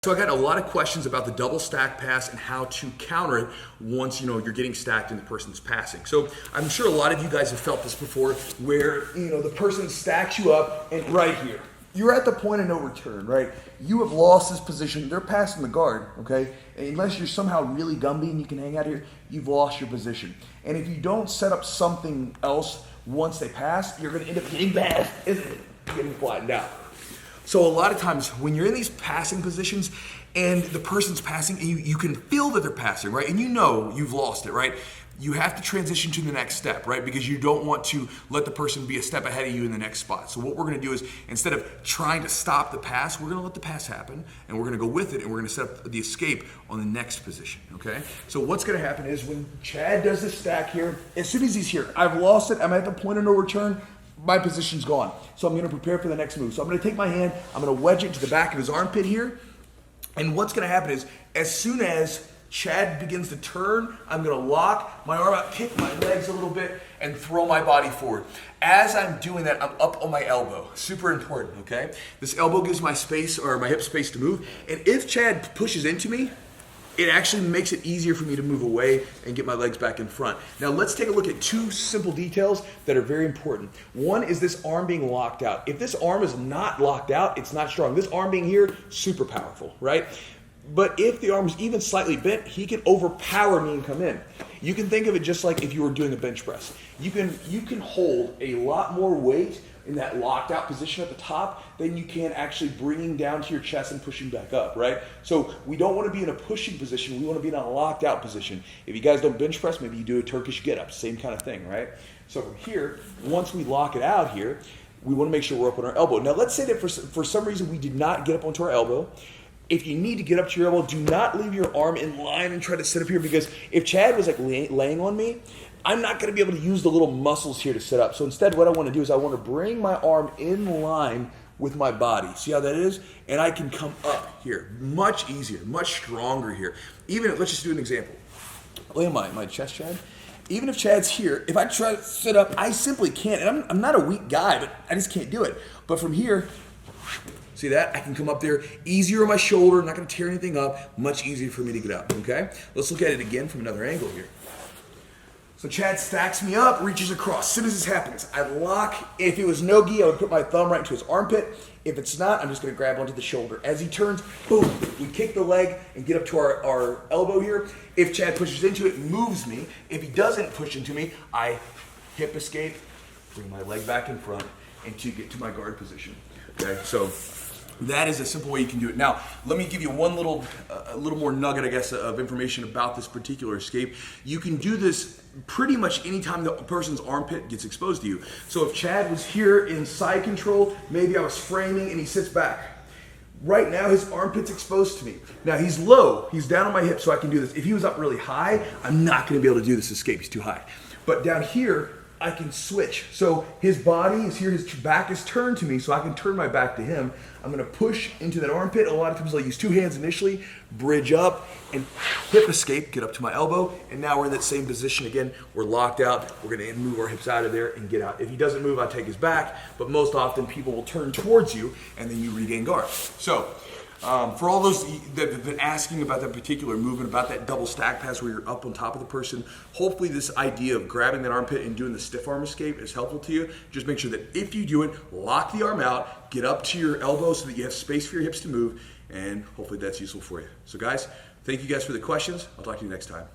So I got a lot of questions about the double stack pass and how to counter it once you're getting stacked and the person's passing. So I'm sure a lot of you guys have felt this before where the person stacks you up and right here. You're at the point of no return, right? You have lost this position. They're passing the guard, okay? And unless you're somehow really Gumby and you can hang out here, you've lost your position. And if you don't set up something else once they pass, you're gonna end up getting bad, isn't it? Getting flattened out. So a lot of times when you're in these passing positions and the person's passing and you can feel that they're passing, right? And you've lost it, right? You have to transition to the next step, right? Because you don't want to let the person be a step ahead of you in the next spot. So what we're gonna do is instead of trying to stop the pass, we're gonna let the pass happen and we're gonna go with it and we're gonna set up the escape on the next position, okay? So what's gonna happen is when Chad does this stack here, as soon as he's here, I've lost it, I'm at the point of no return, my position's gone. So I'm gonna prepare for the next move. So I'm gonna take my hand, I'm gonna wedge it to the back of his armpit here. And what's gonna happen is, as soon as Chad begins to turn, I'm gonna lock my arm out, kick my legs a little bit, and throw my body forward. As I'm doing that, I'm up on my elbow. Super important, okay? This elbow gives my space, or my hip space to move. And if Chad pushes into me, it actually makes it easier for me to move away and get my legs back in front. Now let's take a look at two simple details that are very important. One is this arm being locked out. If this arm is not locked out, it's not strong. This arm being here, super powerful, right? But if the arm is even slightly bent, he can overpower me and come in. You can think of it just like if you were doing a bench press. You can hold a lot more weight in that locked out position at the top than you can actually bringing down to your chest and pushing back up, right? So we don't want to be in a pushing position, we want to be in a locked out position. If you guys don't bench press, maybe you do a Turkish get up, same kind of thing, right? So from here, once we lock it out here, we want to make sure we're up on our elbow. Now let's say that for some reason we did not get up onto our elbow. If you need to get up to your elbow, do not leave your arm in line and try to sit up here, because if Chad was like laying on me, I'm not gonna be able to use the little muscles here to sit up. So instead what I wanna do is I wanna bring my arm in line with my body. See how that is? And I can come up here. Much easier, much stronger here. Even, let's just do an example. Look at my chest, Chad. Even if Chad's here, if I try to sit up, I simply can't. And I'm not a weak guy, but I just can't do it. But from here, see that? I can come up there, easier on my shoulder, not gonna tear anything up, much easier for me to get up, okay? Let's look at it again from another angle here. So Chad stacks me up, reaches across. As soon as this happens, I lock. If it was no-gi, I would put my thumb right into his armpit. If it's not, I'm just gonna grab onto the shoulder. As he turns, boom, we kick the leg and get up to our elbow here. If Chad pushes into it, moves me. If he doesn't push into me, I hip escape, bring my leg back in front, and to get to my guard position, okay? So that is a simple way you can do it. Now, let me give you one little more nugget, I guess, of information about this particular escape. You can do this pretty much anytime the person's armpit gets exposed to you. So if Chad was here in side control, maybe I was framing and he sits back. Right now, his armpit's exposed to me. Now, he's low, he's down on my hip, so I can do this. If he was up really high, I'm not gonna be able to do this escape, he's too high. But down here, I can switch. So his body is here, his back is turned to me, so I can turn my back to him. I'm gonna push into that armpit. A lot of times I'll use two hands initially, bridge up, and hip escape, get up to my elbow, and now we're in that same position again. We're locked out. We're gonna move our hips out of there and get out. If he doesn't move, I take his back, but most often people will turn towards you and then you regain guard. So, for all those that have been asking about that particular movement, about that double stack pass where you're up on top of the person, hopefully this idea of grabbing that armpit and doing the stiff arm escape is helpful to you. Just make sure that if you do it, lock the arm out, get up to your elbow so that you have space for your hips to move, and hopefully that's useful for you. So guys, thank you guys for the questions. I'll talk to you next time.